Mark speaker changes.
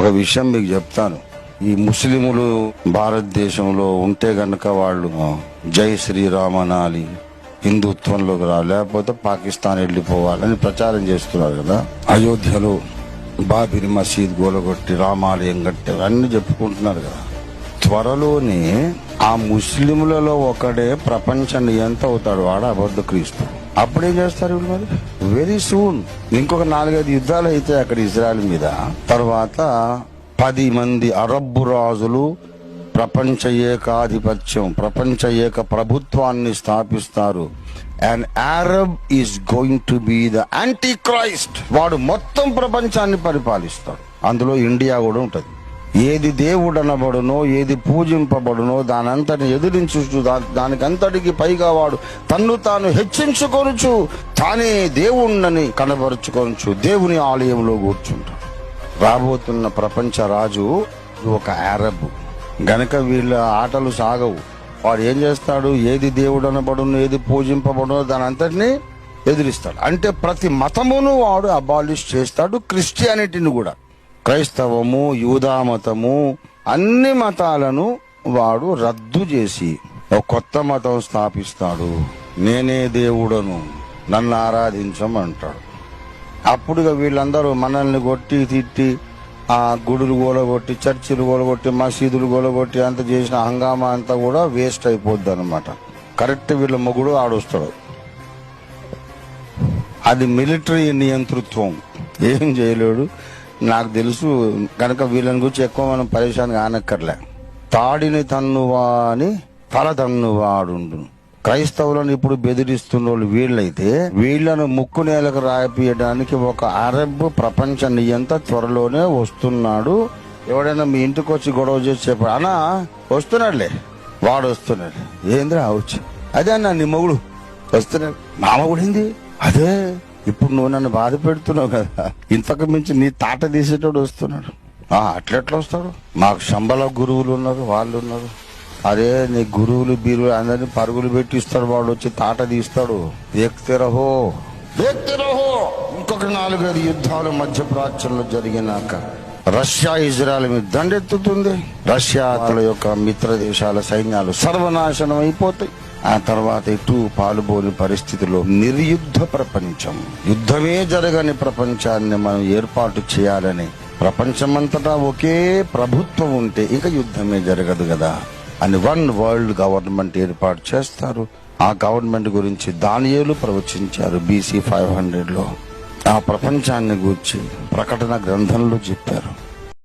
Speaker 1: ఒక విషయం మీకు చెప్తాను. ఈ ముస్లిములు భారతదేశంలో ఉంటే గనక వాళ్ళు జై శ్రీరామ్ అనాలి, హిందుత్వంలోకి రా, లేకపోతే పాకిస్తాన్ వెళ్ళిపోవాలని ప్రచారం చేస్తున్నారు కదా. అయోధ్యలో బాబిరి మసీద్ గోలగొట్టి రామాలయం కట్టారు అన్ని చెప్పుకుంటున్నారు కదా. త్వరలోనే ఆ ముస్లింలలో ఒకడే ప్రపంచ నియంత అవుతాడు, వాడు అబద్ధ క్రీస్తు. అప్పుడేం చేస్తారు వీళ్ళు మరి? వెరీ సూన్ ఇంకొక 4-5 యుద్ధాలు అయితే అక్కడ ఇజ్రాయెల్ మీద, తర్వాత 10 మంది అరబ్బు రాజులు ప్రపంచ ఏకాధిపత్యం, ప్రపంచ ఏక ప్రభుత్వాన్ని స్థాపిస్తారు. And Arab is going to be the anti Christ. వాడు మొత్తం ప్రపంచాన్ని పరిపాలిస్తాడు. అందులో ఇండియా కూడా ఉంటది. ఏది దేవుడు అనబడునో, ఏది పూజింపబడునో దానంతటిని ఎదిరించు, దానికంతటికి పైగా వాడు తన్ను తాను హెచ్చించుకొనుచు, తానే దేవుణ్ణని కనబరుచుకొనుచు దేవుని ఆలయంలో కూర్చుంటాడు. రాబోతున్న ప్రపంచ రాజు ఒక అరబ్ గనక వీళ్ళ ఆటలు సాగవు. వాడు ఏం చేస్తాడు? ఏది దేవుడు అనబడును, ఏది పూజింపబడునో దాని అంతటిని ఎదిరిస్తాడు. అంటే ప్రతి మతమును వాడు అబాలిష్ చేస్తాడు, క్రిస్టియానిటీని కూడా. క్రైస్తవము, యూదా మతము, అన్ని మతాలను వాడు రద్దు చేసి ఒక కొత్త మతం స్థాపిస్తాడు. నేనే దేవుడను, నన్ను ఆరాధించమంటాడు. అప్పుడుగా వీళ్ళందరూ మనల్ని కొట్టి తిట్టి, ఆ గుడులు గోలగొట్టి, చర్చిలు గోలగొట్టి, మసీదులు గోలగొట్టి అంత చేసిన హంగామా అంతా కూడా వేస్ట్ అయిపోద్ది అనమాట. కరెక్ట్ వీళ్ళ మొగుడు ఆడొస్తాడు. అది మిలిటరీ నియంతృత్వం, ఏం చేయలేడు. నాకు తెలుసు కనుక వీళ్ళని గురించి ఎక్కువ మనం పరేషాన్ కానక్కర్లే. తాడిని తన్నువాని తల తన్నువాడుండు. క్రైస్తవులను ఇప్పుడు బెదిరిస్తున్న వాళ్ళు వీళ్ళైతే, వీళ్లను ముక్కు నేలకు రాయిపీయడానికి ఒక అరబ్ ప్రపంచ నియంత త్వరలోనే వస్తున్నాడు. ఎవడైనా మీ ఇంటికి వచ్చి గొడవ చేసి చెప్పాడు, అన్నా వస్తున్నాడులే, వాడు వస్తున్నాడు. ఏంద్రా వచ్చి? అదే అన్న నీ మొగుడు వస్తున్నాడు. మా మొగుడింది అదే. ఇప్పుడు నువ్వు నన్ను బాధ పెడుతున్నావు కదా, ఇంతకు మించి నీ తాట తీసేటోడు వస్తున్నాడు. అట్లెట్లా వస్తాడు? మాకు శంబల గురువులు ఉన్నారు, వాళ్ళు ఉన్నారు. అరే నీ గురువులు బీరువులు అందరినీ పరుగులు పెట్టిస్తాడు, వాడు వచ్చి తాట తీస్తాడు. దేఖ్తే రహో. ఇంకొక 4-5 యుద్ధాలు మధ్యప్రాచ్యంలో జరిగినాక రష్యా ఇజ్రాయెల్ మీద దండెత్తుతుంది. రష్యా యొక్క మిత్ర దేశాల సైన్యాలు సర్వనాశనం అయిపోతాయి. ఆ తర్వాత ఇటు పాలుబోని పరిస్థితిలో నిర్యుద్ధ ప్రపంచం, యుద్ధమే జరగని ప్రపంచాన్ని మనం ఏర్పాటు చేయాలని, ప్రపంచమంతటా ఒకే ప్రభుత్వం ఉంటే ఇంకా యుద్ధమే జరగదు కదా అని వన్ వరల్డ్ గవర్నమెంట్ ఏర్పాటు చేస్తారు. ఆ గవర్నమెంట్ గురించి దానియేలు ప్రవచించారు BC 500లో. ఆ ప్రపంచాన్ని గూర్చి ప్రకటన గ్రంథంలో చెప్పారు.